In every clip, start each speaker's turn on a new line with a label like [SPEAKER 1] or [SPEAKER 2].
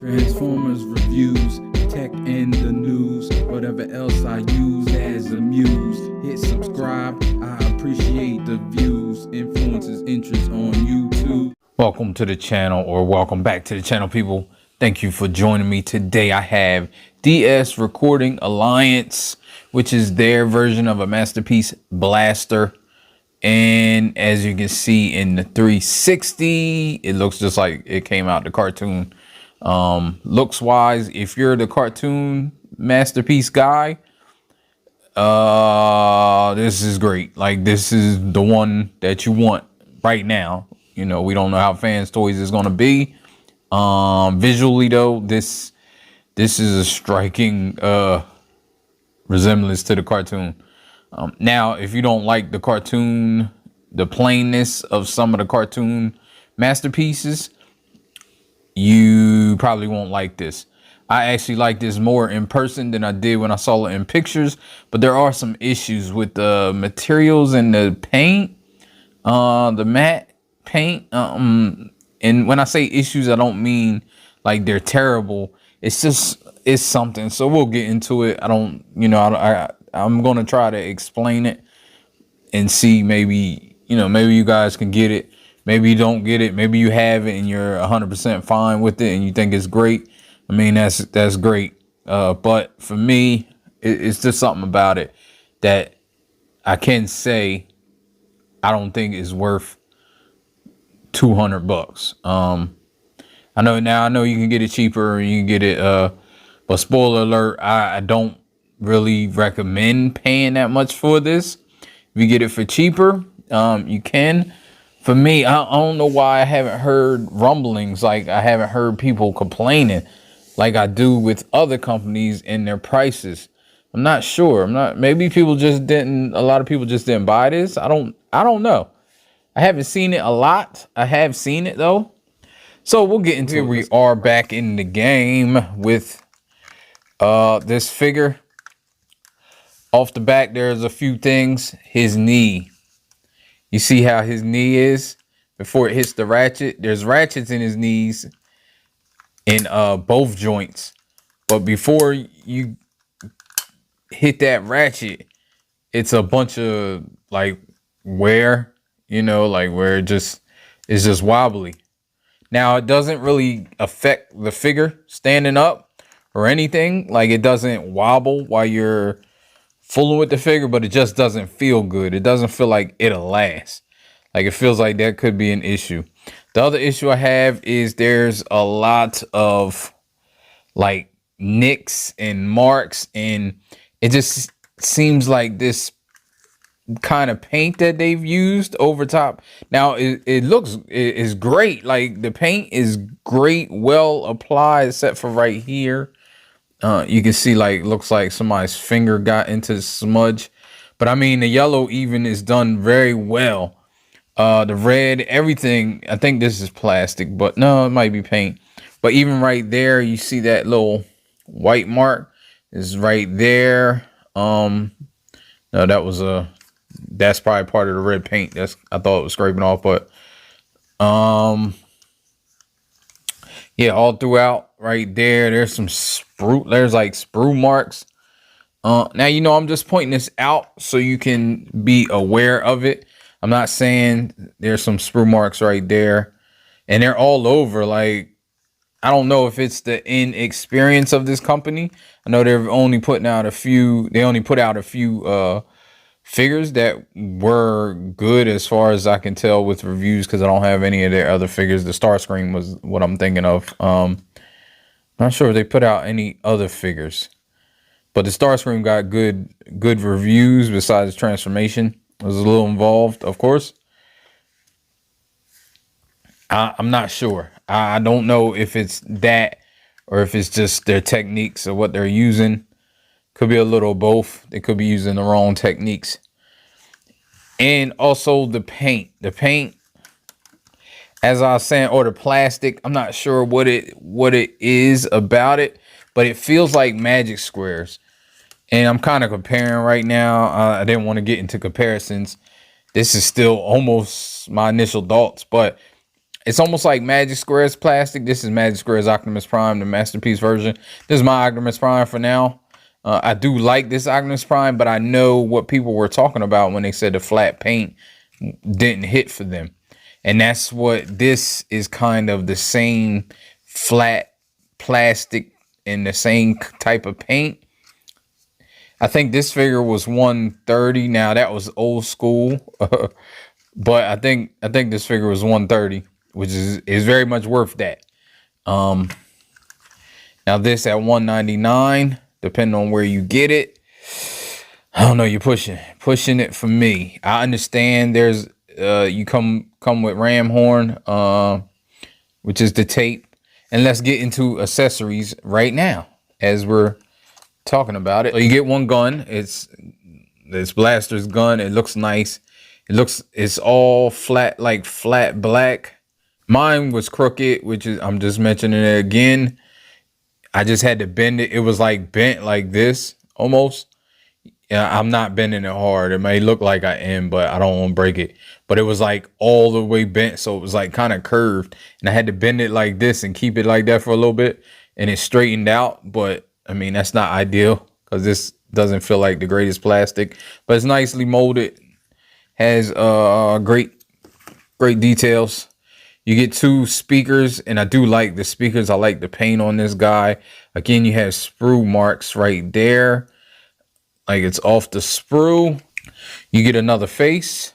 [SPEAKER 1] Transformers reviews, tech and the news, whatever else I use as a muse. Hit subscribe, I appreciate the views. Influences interest on YouTube.
[SPEAKER 2] Welcome to the channel, or welcome back to the channel, people. Thank you for joining me today. I have DS Recording Alliance, which is their version of a Masterpiece Blaster. And as you can see in the 360, it looks just like it came out the cartoon. Looks wise, if you're the cartoon Masterpiece guy, this is great. Like, this is the one that you want right now. You know, we don't know how Fans Toys is going to be. Visually though, this is a striking resemblance to the cartoon. Now, if you don't like the cartoon, the plainness of some of the cartoon masterpieces, you probably won't like this. I actually like this more in person than I did when I saw it in pictures, but there are some issues with the materials and the paint, the matte paint. And when I say issues, I don't mean like they're terrible. It's just, it's something. So we'll get into it. I'm going to try to explain it and see, maybe you guys can get it. Maybe you don't get it. Maybe you have it and you're 100% fine with it and you think it's great. I mean, that's great. But for me, it's just something about it that I can say I don't think is worth $200. I know you can get it cheaper, you can get it, but spoiler alert, I don't really recommend paying that much for this. If you get it for cheaper, you can. For me, I don't know why I haven't heard rumblings, like I haven't heard people complaining like I do with other companies and their prices. I'm not sure. Maybe a lot of people just didn't buy this. I don't know. I haven't seen it a lot. I have seen it though. So we'll get into it. We are back in the game with this figure. Off the back, there's a few things. His knee. You see how his knee is before it hits the ratchet? There's ratchets in his knees in both joints. But before you hit that ratchet, it's a bunch of like wear. Like where it's just wobbly. Now, it doesn't really affect the figure standing up or anything. Like, it doesn't wobble while you're fooling with the figure, but it just doesn't feel good. It doesn't feel like it'll last. Like, it feels like that could be an issue. The other issue I have is there's a lot of like nicks and marks, and it just seems like this kind of paint that they've used over top. Now it is great. Like, the paint is great, well applied, except for right here. You can see, like, looks like somebody's finger got into the smudge. But I mean, the yellow even is done very well. The red, everything, I think this is plastic, but no, it might be paint. But even right there, you see that little white mark is right there. No, that's probably part of the red paint. I thought it was scraping off, but yeah, all throughout right there, there's some like sprue marks. Now, I'm just pointing this out so you can be aware of it. I'm not saying there's some sprue marks right there, and they're all over. Like, I don't know if it's the inexperience of this company. I know they're only putting out a few. They only put out a few figures that were good as far as I can tell with reviews, because I don't have any of their other figures. The Starscream was what I'm thinking of. Not sure if they put out any other figures, but the Starscream got good reviews. Besides Transformation was a little involved, of course. I'm not sure. I don't know if it's that or if it's just their techniques or what they're using. Could be a little of both. They could be using the wrong techniques. And also the paint. The paint, as I was saying, or the plastic. I'm not sure what it is about it, but it feels like magic squares. And I'm kind of comparing right now. I didn't want to get into comparisons. This is still almost my initial thoughts, but It's almost like Magic Square's plastic. This is Magic Square's Optimus Prime, the masterpiece version. This is my Optimus Prime for now. I do like this Optimus Prime, but I know what people were talking about when they said the flat paint didn't hit for them. And that's what this is, kind of the same flat plastic and the same type of paint. I think this figure was 130. Now that was old school. But I think this figure was 130, which is very much worth that. Now this at 199, depending on where you get it. I don't know, you're pushing it for me. I understand there's you come with Ramhorn, which is the tape. And let's get into accessories right now as we're talking about it. So you get one gun. It's this blaster's gun. It looks nice. It's all flat, like flat black. Mine was crooked, which is, I'm just mentioning it again. I just had to bend it. It was like bent like this almost. Yeah, I'm not bending it hard. It may look like I am, but I don't want to break it. But it was like all the way bent, so it was like kind of curved, and I had to bend it like this and keep it like that for a little bit, and it straightened out. But I mean, that's not ideal because this doesn't feel like the greatest plastic, but it's nicely molded. Has great details. You get 2 speakers, and I do like the speakers. I like the paint on this guy. Again, you have sprue marks right there, like it's off the sprue. You get another face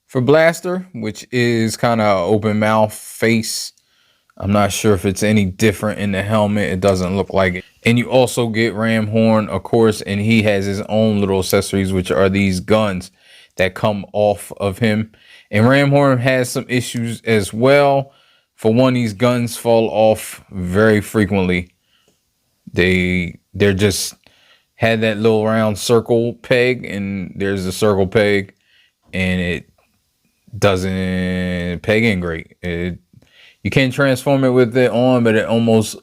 [SPEAKER 2] for Blaster, which is kind of open mouth face. I'm not sure if it's any different in the helmet. It doesn't look like it. And you also get Ramhorn, of course, and he has his own little accessories, which are these guns that come off of him. And Ramhorn has some issues as well. For one, these guns fall off very frequently. They're just had that little round circle peg, and there's a circle peg, and it doesn't peg in great. You can transform it with it on, but it almost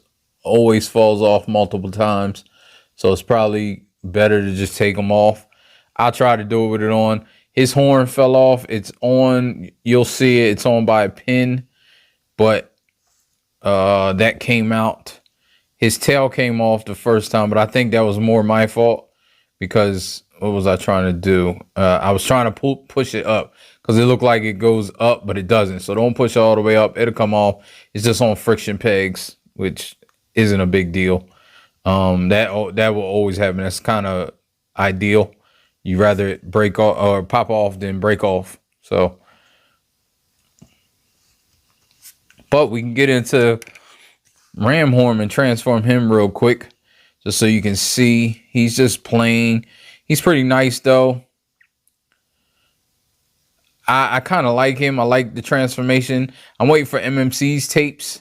[SPEAKER 2] always falls off multiple times. So it's probably better to just take them off. I'll try to do it with it on. His horn fell off. It's on. You'll see it. It's on by a pin, but that came out. His tail came off the first time, but I think that was more my fault because what was I trying to do? I was trying to push it up because it looked like it goes up, but it doesn't. So don't push it all the way up. It'll come off. It's just on friction pegs, which isn't a big deal. That will always happen. That's kind of ideal. You rather it break off or pop off than break off. So, but we can get into Ramhorn and transform him real quick, just so you can see. He's just plain. He's pretty nice though. I kind of like him. I like the transformation. I'm waiting for MMC's tapes.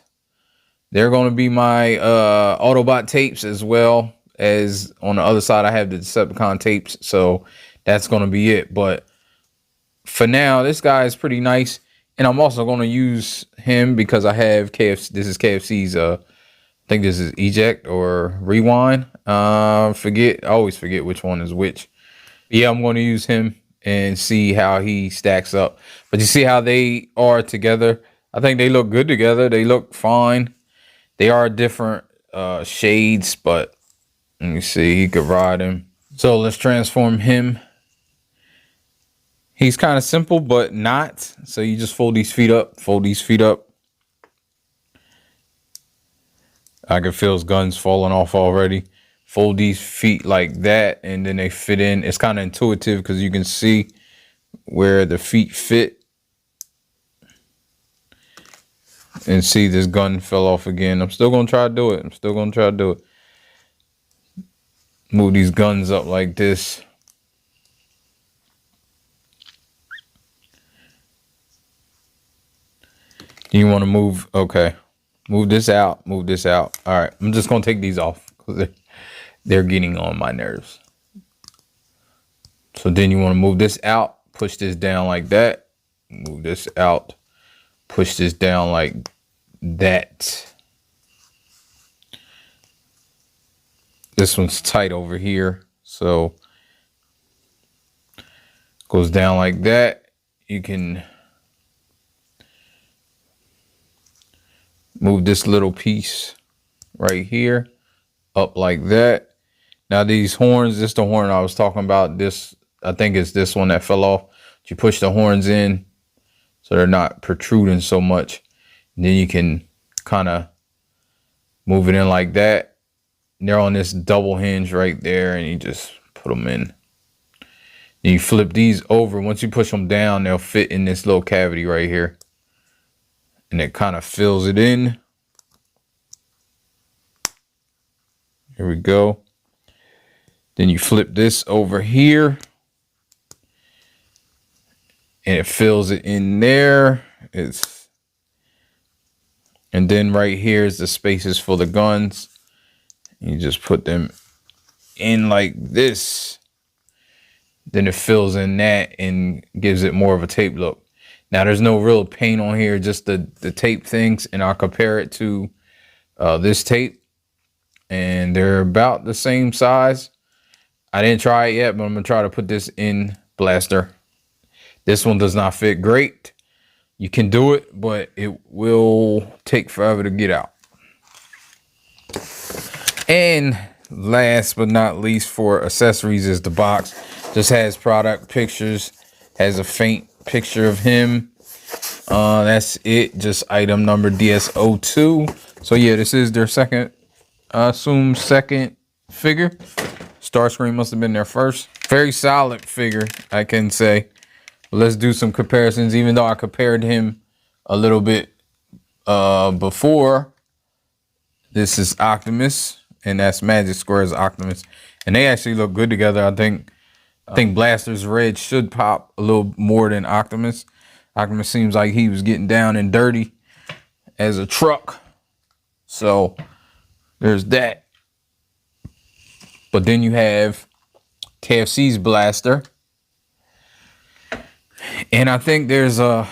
[SPEAKER 2] They're going to be my Autobot tapes, as well as on the other side I have the Decepticon tapes. So that's going to be it. But for now, this guy is pretty nice. And I'm also going to use him because I have KFC. This is KFC's, I think this is eject or rewind. I always forget which one is which. Yeah, I'm going to use him and see how he stacks up. But you see how they are together. I think they look good together. They look fine. They are different shades, but let me see. He could ride him. So let's transform him. He's kind of simple, but not. So you just fold these feet up. Fold these feet up. I can feel his guns falling off already. Fold these feet like that, and then they fit in. It's kind of intuitive because you can see where the feet fit. And see, this gun fell off again. I'm still going to try to do it. Move these guns up like this. You want to move, okay. Move this out. All right, I'm just going to take these off because they're getting on my nerves. So then you want to move this out, push this down like that. Move this out, push this down like that. This one's tight over here, so goes down like that. You can Move this little piece right here up like that. Now these horns, this is the horn I was talking about. This, I think it's this one that fell off. You push the horns in so they're not protruding so much. And then you can kind of move it in like that. And they're on this double hinge right there, and you just put them in. And you flip these over. Once you push them down, they'll fit in this little cavity right here. And it kind of fills it in. Here we go. Then you flip this over here. And it fills it in there. And then right here is the spaces for the guns. You just put them in like this. Then it fills in that and gives it more of a tape look. Now there's no real paint on here, just the tape things. And I'll compare it to this tape. And they're about the same size. I didn't try it yet, but I'm gonna try to put this in blaster. This one does not fit great. You can do it, but it will take forever to get out. And last but not least for accessories is the box. Just has product pictures, has a faint picture of him. That's it, just item number DS-02. So yeah, this is their second, I assume second figure. Starscream must have been their first. Very solid figure, I can say. Let's do some comparisons, even though I compared him a little bit before. This is Optimus, and that's Magic Square's Optimus. And they actually look good together. I think Blaster's red should pop a little more than Optimus. Optimus seems like he was getting down and dirty as a truck. So there's that. But then you have KFC's Blaster. And I think there's an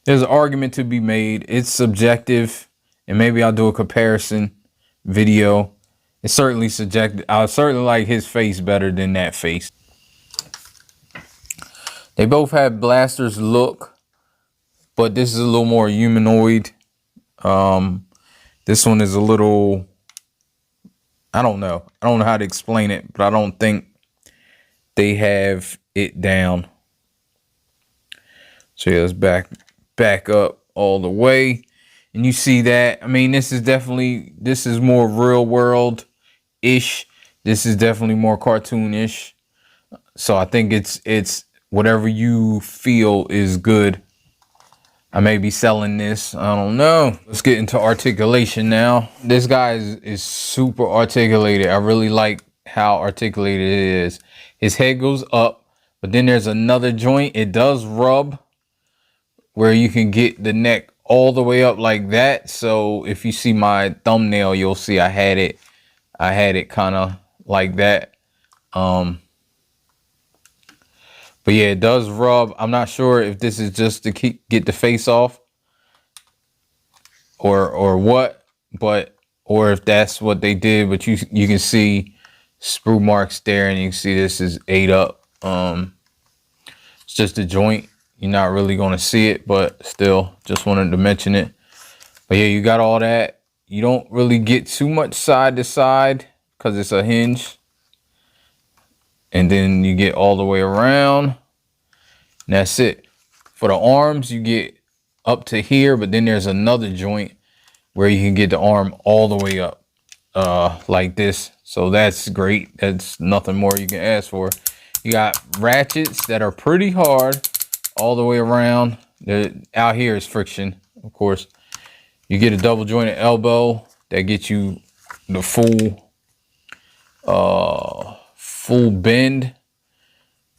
[SPEAKER 2] argument to be made. It's subjective, and maybe I'll do a comparison video. It's certainly subjective. I certainly like his face better than that face. They both have Blaster's look, but this is a little more humanoid. This one is a little, I don't know how to explain it, but I don't think they have it down. So yeah, let's back up all the way. And you see that, I mean, this is more real world-ish. This is definitely more cartoon-ish. So I think it's whatever you feel is good. I may be selling this, I don't know. Let's get into articulation now. This guy is super articulated. I really like how articulated it is. His head goes up, but then there's another joint. It does rub where you can get the neck all the way up like that. So if you see my thumbnail, you'll see I had it kind of like that. But yeah, it does rub. I'm not sure if this is just to get the face off or what, or if that's what they did. But you can see sprue marks there, and you can see this is ate up. It's just a joint. You're not really going to see it, but still just wanted to mention it. But yeah, you got all that. You don't really get too much side to side because it's a hinge. And then you get all the way around. And that's it. For the arms, you get up to here, but then there's another joint where you can get the arm all the way up like this. So that's great. That's nothing more you can ask for. You got ratchets that are pretty hard all the way around. Out here is friction, of course. You get a double jointed elbow that gets you the full bend.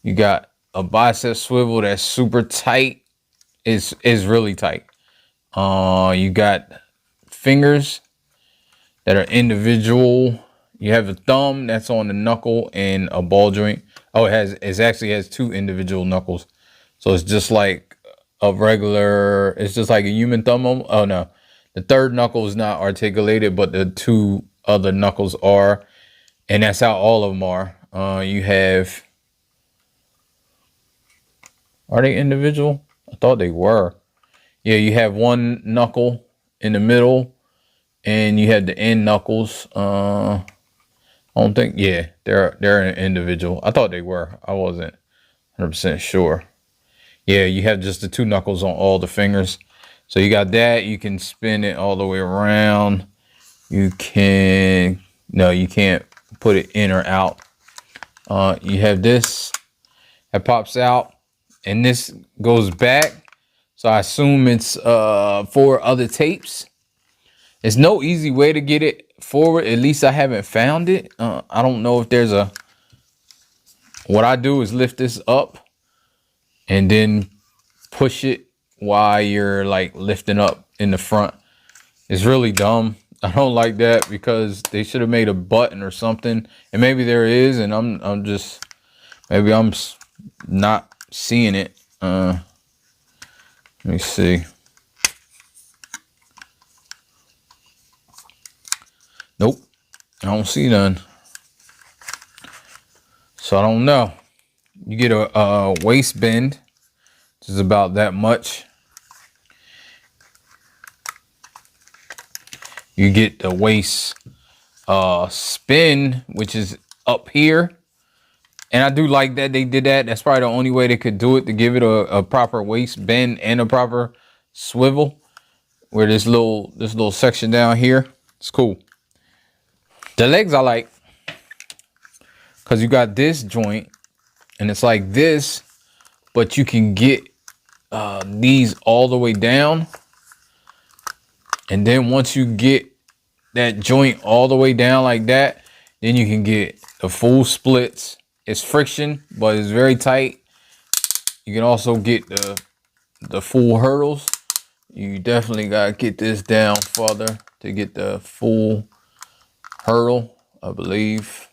[SPEAKER 2] You got a bicep swivel that's super tight. It's really tight. You got fingers that are individual. You have a thumb that's on the knuckle and a ball joint. Oh, it actually has two individual knuckles. So it's just like a regular, it's just like a human thumb. Oh no, the third knuckle is not articulated, but the two other knuckles are. And that's how all of them are. You have, are they individual? I thought they were. Yeah, you have one knuckle in the middle, and you have the end knuckles. I don't think, yeah, they're an individual. I thought they were. I wasn't 100% sure. Yeah, you have just the 2 knuckles on all the fingers. So you got that. You can spin it all the way around. You can, no, you can't put it in or out. You have this that pops out, and this goes back. So I assume it's for other tapes. There's no easy way to get it forward. At least I haven't found it. I don't know if there's a, what I do is lift this up and then push it while you're like lifting up in the front. It's really dumb. I don't like that because they should have made a button or something, and maybe there is, and I'm just, maybe I'm not seeing it. Let me see. Nope, I don't see none. So I don't know. You get a waist bend, which is about that much. You get the waist spin, which is up here. And I do like that they did that. That's probably the only way they could do it, to give it a proper waist bend and a proper swivel. Where this little section down here, it's cool. The legs I like, because you got this joint and it's like this, but you can get these all the way down. And then once you get that joint all the way down like that, then you can get the full splits. It's friction, but it's very tight. You can also get the full hurdles. You definitely gotta get this down further to get the full hurdle, I believe.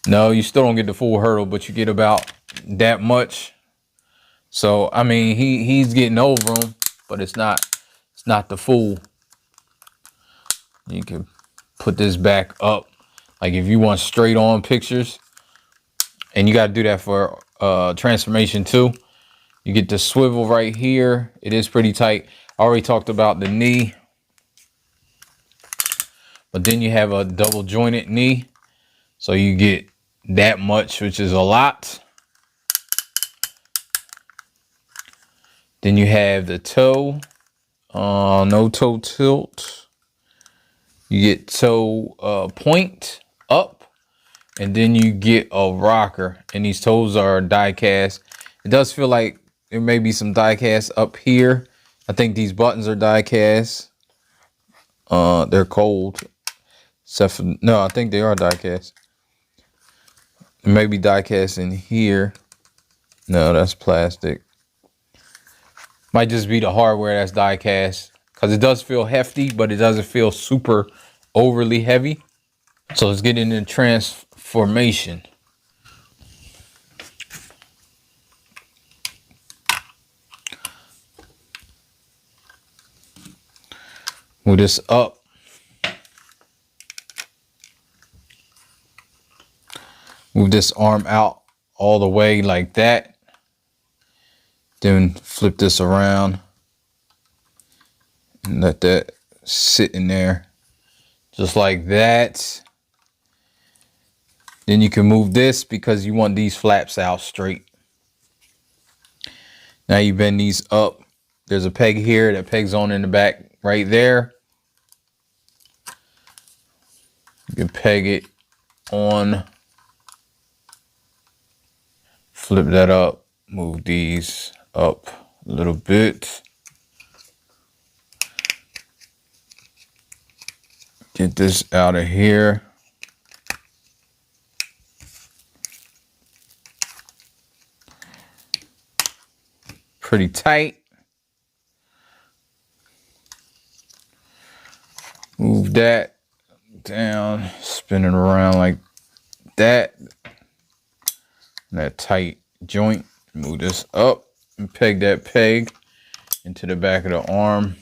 [SPEAKER 2] No, you still don't get the full hurdle, but you get about that much. So I mean, he's getting over them, but it's not the full. You can put this back up, like if you want straight on pictures, and you got to do that for transformation too. You get the swivel right here. It is pretty tight. I already talked about the knee, but then you have a double jointed knee, so you get that much, which is a lot. Then you have the toe, no toe tilt. You get toe point up, and then you get a rocker, and these toes are die cast. It does feel like there may be some die cast up here. I think these buttons are die cast. They're cold. Except for, no, I think they are die cast. Maybe die cast in here. No, that's plastic. Might just be the hardware that's die cast, because it does feel hefty, but it doesn't feel super overly heavy. So let's get into transformation. Move this up. Move this arm out all the way like that. Then flip this around and let that sit in there just like that. Then you can move this because you want these flaps out straight. Now you bend these up. There's a peg here that pegs on in the back right there. You can peg it on. Flip that up. Move these up a little bit. Get this out of here. Pretty tight. Move that down, spin it around like that. That tight joint. Move this up and peg that peg into the back of the arm.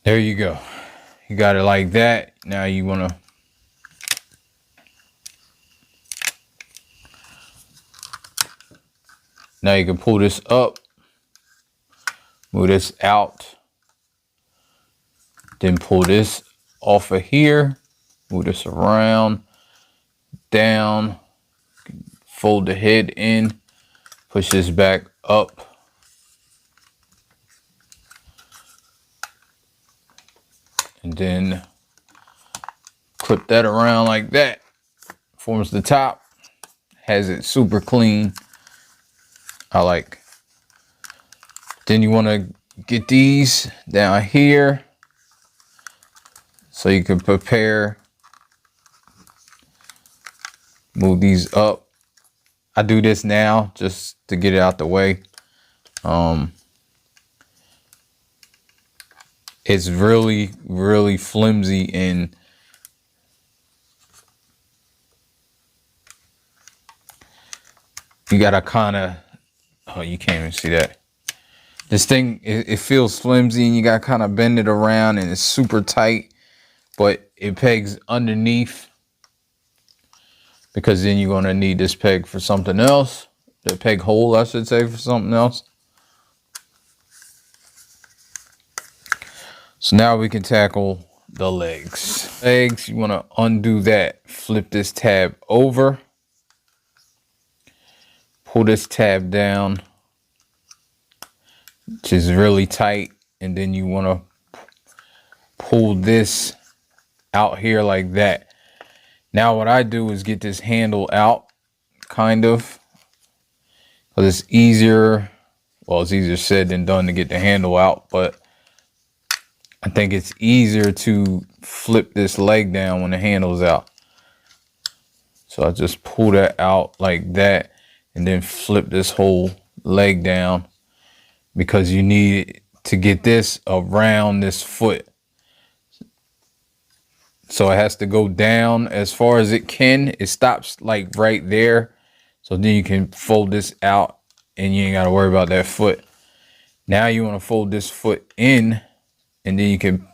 [SPEAKER 2] There you go. You got it like that. Now you want to now you can pull this up, Move this out. Then pull this off of here. Move this around, down, fold the head in, push this back up. And then clip that around like that. Forms the top. Has it super clean. I like. Then you want to get these down here so you can prepare. Move these up. I do this now just to get it out the way. It's really, really flimsy, and you gotta kind of, oh, you can't even see that. This thing, it feels flimsy, and you gotta kind of bend it around, and it's super tight, but it pegs underneath, because then you're gonna need this peg for something else. The peg hole, I should say, for something else. So now we can tackle the legs. Legs, you want to undo that. Flip this tab over. Pull this tab down, which is really tight. And then you want to pull this out here like that. Now what I do is get this handle out, kind of. Because it's easier. Well, it's easier said than done to get the handle out, but I think it's easier to flip this leg down when the handle's out. So I just pull that out like that and then flip this whole leg down, because you need to get this around this foot. So it has to go down as far as it can. It stops like right there. So then you can fold this out and you ain't got to worry about that foot. Now you want to fold this foot in, and then you can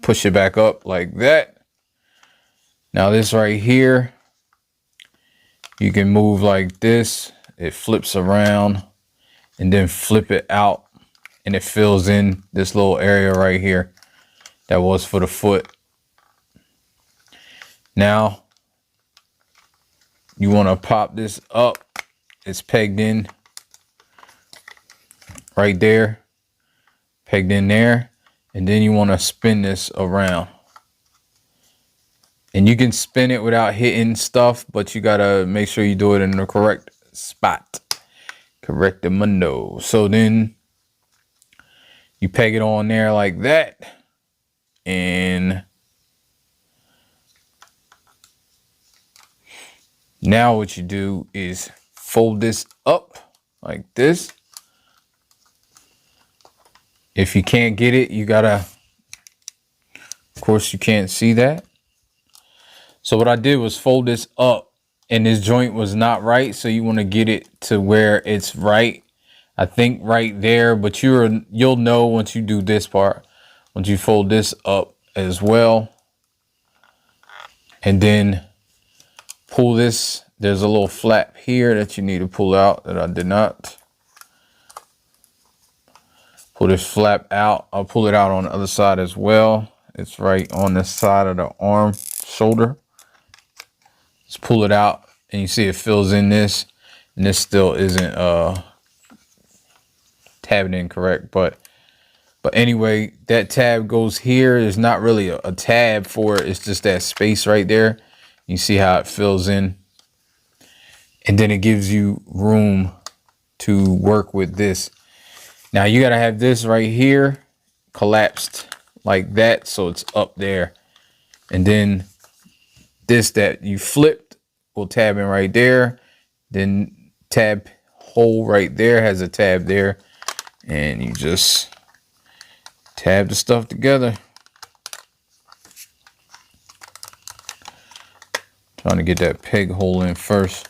[SPEAKER 2] push it back up like that. Now this right here, you can move like this. It flips around and then flip it out, and it fills in this little area right here that was for the foot. Now you want to pop this up. It's pegged in right there, pegged in there. And then you want to spin this around. And you can spin it without hitting stuff, but you got to make sure you do it in the correct spot. Correctamundo. So then you peg it on there like that. And now what you do is fold this up like this. If you can't get it, you gotta, of course you can't see that. So what I did was fold this up, and this joint was not right. So you want to get it to where it's right. I think right there, but you'll know once you do this part, once you fold this up as well. And then pull this. There's a little flap here that you need to pull out that I did not. Pull this flap out. I'll pull it out on the other side as well. It's right on the side of the arm, shoulder. Just pull it out, and you see it fills in this, and this still isn't tabbed in correct, but anyway, that tab goes here. There's not really a tab for it. It's just that space right there. You see how it fills in, and then it gives you room to work with this. Now you got to have this right here collapsed like that, so it's up there. And then this that you flipped will tab in right there. Then tab hole right there has a tab there. And you just tab the stuff together. Trying to get that peg hole in first.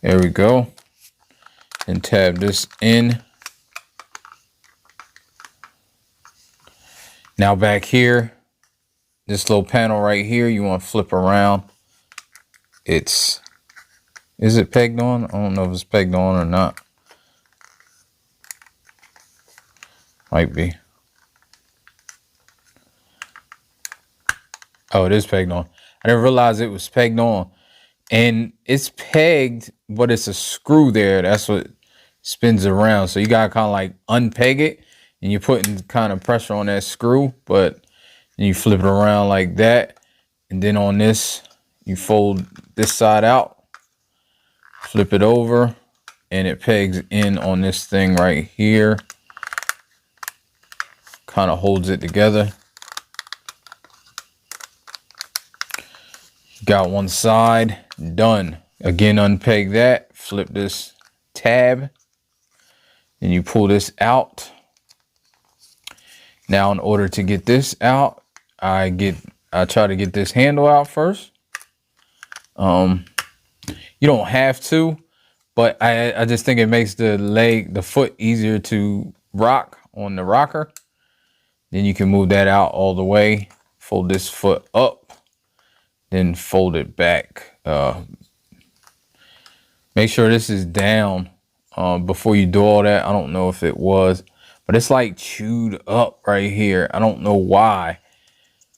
[SPEAKER 2] There we go. And tab this in. Now back here, this little panel right here, you want to flip around. Is it pegged on? I don't know if it's pegged on or not. Might be. Oh, it is pegged on. I didn't realize it was pegged on. And it's pegged, but it's a screw there. That's what spins around. So you gotta kind of like unpeg it, and you're putting kind of pressure on that screw, but you flip it around like that. And then on this, you fold this side out, flip it over, and it pegs in on this thing right here. Kind of holds it together. Got one side done. Again, unpeg that, flip this tab, and you pull this out. Now, in order to get this out, I try to get this handle out first. You don't have to, but I just think it makes the foot easier to rock on the rocker. Then you can move that out all the way, fold this foot up, then fold it back. Make sure this is down before you do all that. I don't know if it was, but it's like chewed up right here. I don't know why.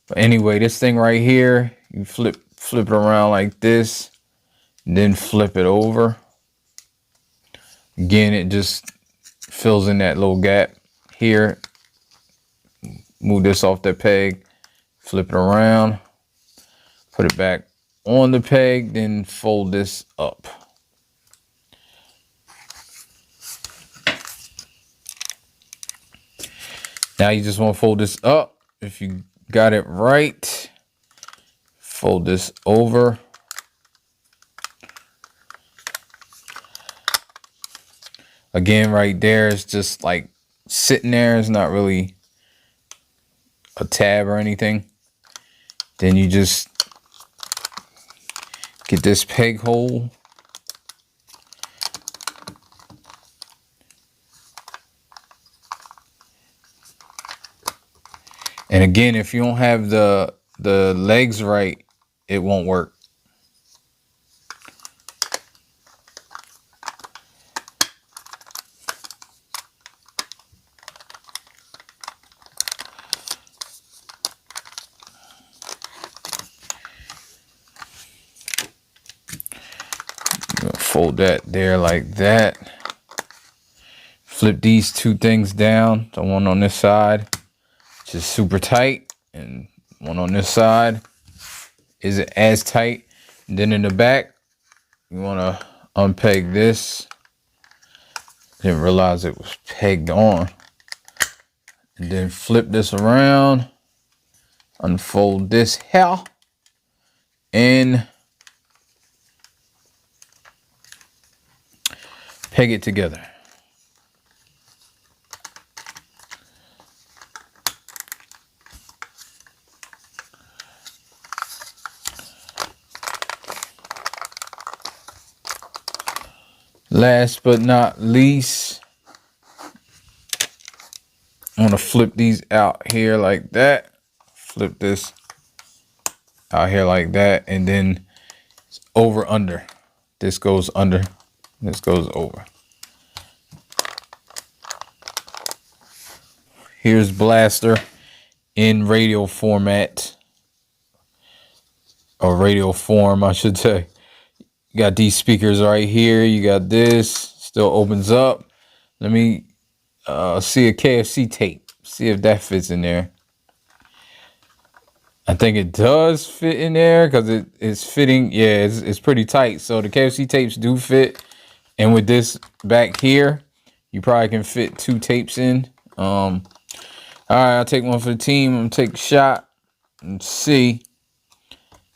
[SPEAKER 2] But anyway, this thing right here, you flip it around like this, then flip it over. Again, it just fills in that little gap here. Move this off the peg, flip it around, put it back on the peg, then fold this up. Now you just want to fold this up. If you got it right, fold this over. Again, right there, it's just like sitting there. It's not really a tab or anything. Then you just get this peg hole. And again, if you don't have the legs right, it won't work. Fold that there like that. Flip these two things down. The one on this side, which is super tight, and one on this side isn't as tight. And then in the back, you want to unpeg this. Didn't realize it was pegged on. And then flip this around, unfold this here, and peg it together. Last but not least, I'm gonna flip these out here like that. Flip this out here like that, and then it's over under. This goes under, this goes over. Here's Blaster in radio format, or radio form, I should say. You got these speakers right here. You got this, still opens up. Let me see a KFC tape, see if that fits in there. I think it does fit in there because it's fitting. Yeah, it's pretty tight. So the KFC tapes do fit. And with this back here, you probably can fit 2 tapes in. All right, I'll take one for the team. I'm gonna take a shot and see.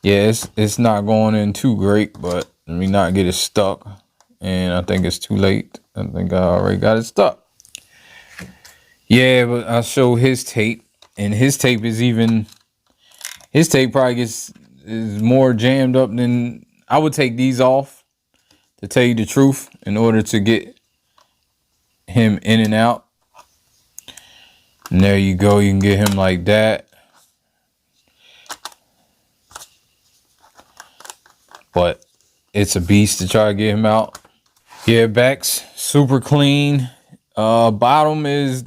[SPEAKER 2] Yeah, it's not going in too great, but let me not get it stuck. And I think it's too late. I think I already got it stuck. Yeah, but I'll show his tape, and his tape probably is more jammed up than I would. Take these off, to tell you the truth, in order to get him in and out. And there you go. You can get him like that. But it's a beast to try to get him out. Yeah, back's super clean. Bottom is,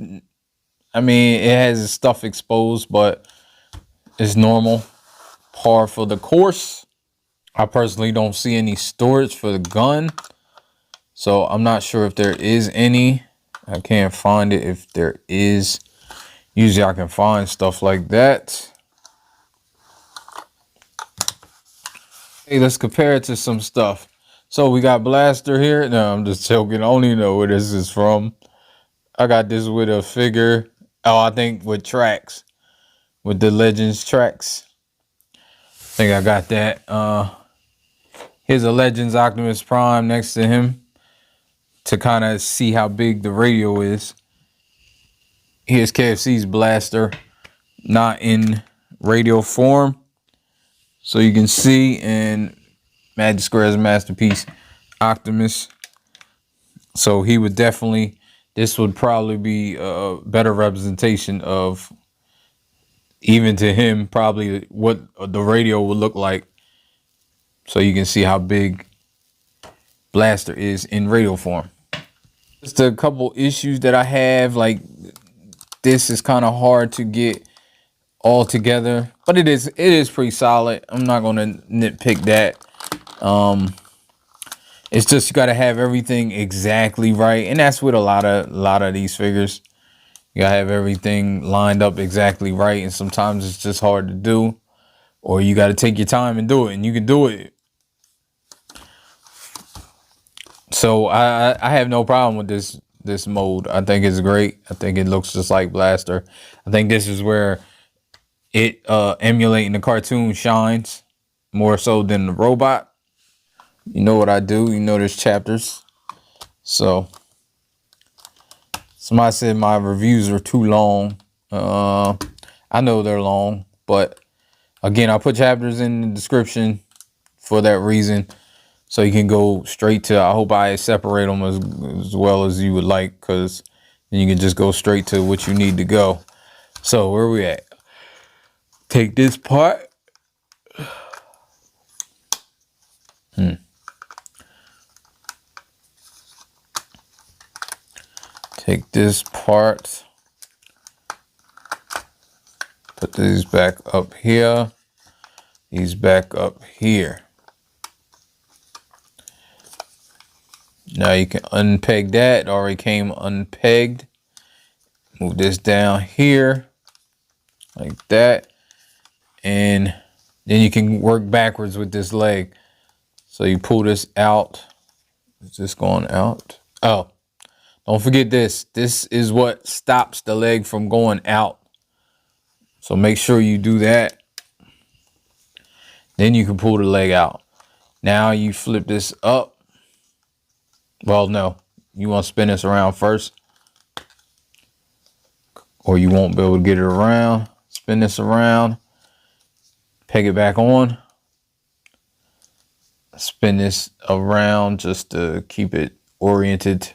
[SPEAKER 2] I mean, it has stuff exposed, but it's normal. Par for the course. I personally don't see any storage for the gun, so I'm not sure if there is any. I can't find it if there is. Usually I can find stuff like that. Hey, let's compare it to some stuff. So we got blaster here. No, I'm just joking. I don't even know where this is from. I got this with a figure. Oh, I think with tracks. With the Legends tracks. I think I got that. Here's a Legends Optimus Prime next to him to kind of see how big the radio is. Here's KFC's blaster, not in radio form. So you can see, and Magic Square's Masterpiece Optimus. So he would definitely, this would probably be a better representation of, even to him, probably what the radio would look like. So you can see how big Blaster is in radio form. Just a couple issues that I have, like this is kind of hard to get all together, but it is pretty solid. I'm not gonna nitpick that. It's just you gotta have everything exactly right, and that's with a lot of these figures. You gotta have everything lined up exactly right, and sometimes it's just hard to do, or you gotta take your time and do it, and you can do it. So I have no problem with this mode. I think it's great. I think it looks just like Blaster. I think this is where it emulating the cartoon shines more so than the robot. You know what I do. You know there's chapters. So somebody said my reviews are too long. I know they're long, but again, I'll put chapters in the description for that reason. So you can go straight to, I hope I separate them as well as you would like, because then you can just go straight to what you need to go. So where are we at? Take this part. Take this part. Put these back up here. These back up here. Now you can unpeg that. It already came unpegged. Move this down here like that. And then you can work backwards with this leg. So you pull this out. Is this going out? Oh, don't forget this. This is what stops the leg from going out. So make sure you do that. Then you can pull the leg out. Now you flip this up. Well, no, you want to spin this around first, or you won't be able to get it around. Spin this around, peg it back on, spin this around just to keep it oriented.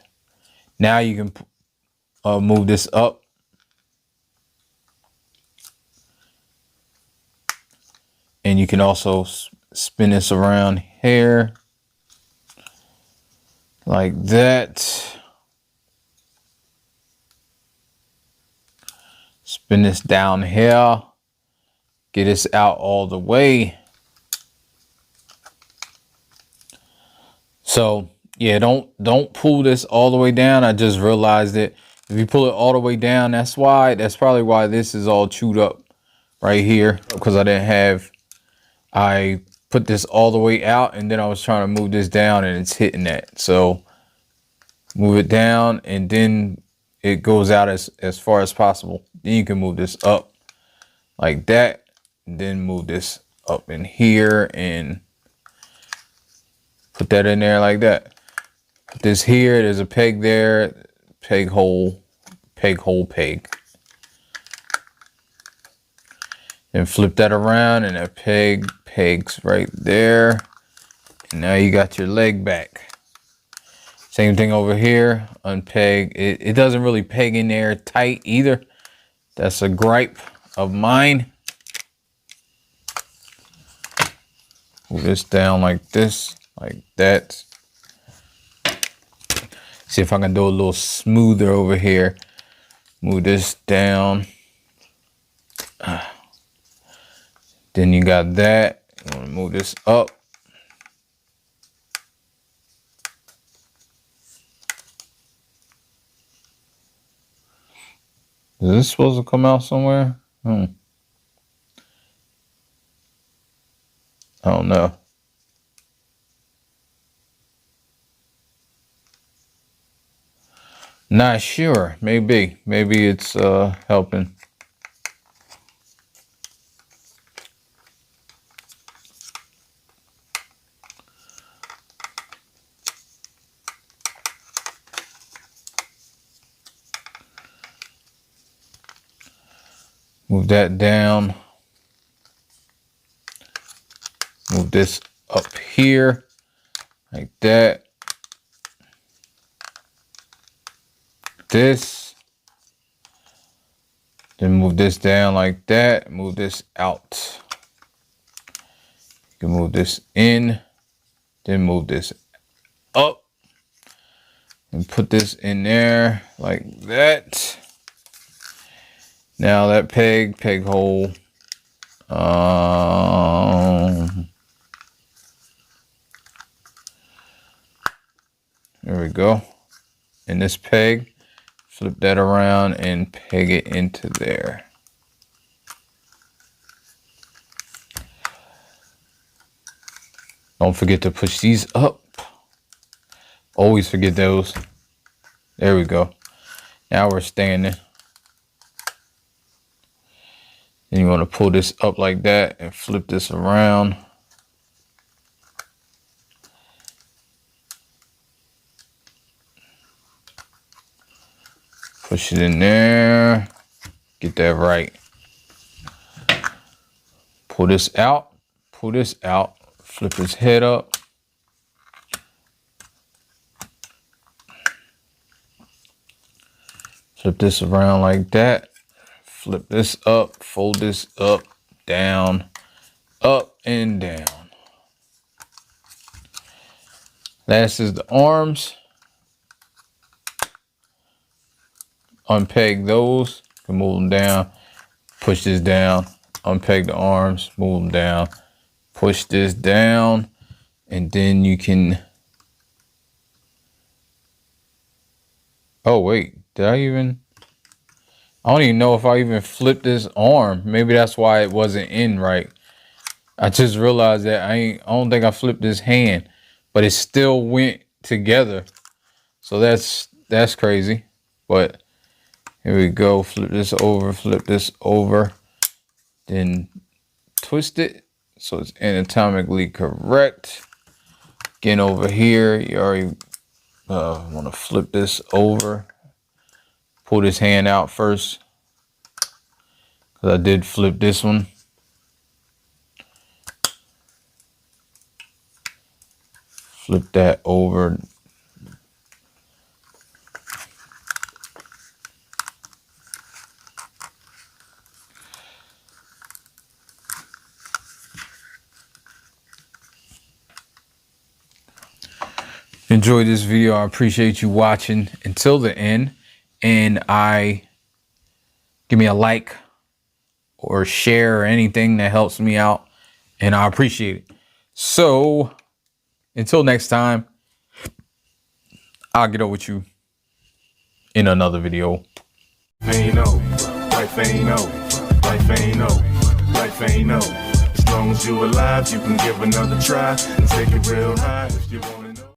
[SPEAKER 2] Now you can move this up. And you can also spin this around here. Like that. Spin this down here. Get this out all the way. So yeah, don't pull this all the way down. I just realized it. If you pull it all the way down, that's probably why this is all chewed up right here. Because I put this all the way out, and then I was trying to move this down, and it's hitting that. So move it down, and then it goes out as far as possible. Then you can move this up like that, and then move this up in here and put that in there like that. Put this here, there's a peg there, peg hole, peg. Then flip that around, and that pegs right there. And now you got your leg back. Same thing over here, unpeg. It doesn't really peg in there tight either. That's a gripe of mine. Move this down like this, like that. See if I can do a little smoother over here. Move this down. Then you got that. You want to move this up. Is this supposed to come out somewhere? I don't know. Not sure. Maybe it's helping. Move that down. Move this up here like that. This. Then move this down like that. Move this out. You can move this in. Then move this up. And put this in there like that. Now that peg hole. There we go. And this peg, flip that around and peg it into there. Don't forget to push these up. Always forget those. There we go. Now we're standing. Then you want to pull this up like that and flip this around. Push it in there. Get that right. Pull this out. Pull this out. Flip his head up. Flip this around like that. Flip this up, fold this up, down, up and down. Last is the arms. Unpeg those, you can move them down, push this down, unpeg the arms, move them down, push this down, and then you can, oh wait, I don't even know if I even flipped this arm. Maybe that's why it wasn't in right. I just realized that I don't think I flipped this hand, but it still went together. So that's crazy. But here we go. Flip this over, then twist it so it's anatomically correct. Again, over here, you already want to flip this over. Pull this hand out first, because I did flip this one. Flip that over. Enjoy this video. I appreciate you watching until the end. And give me a like or share or anything that helps me out, and I appreciate it. So until next time, I'll get over with you in another video.
[SPEAKER 3] Life ain't over. As long as you alive, you can give another try and take it real high if you want.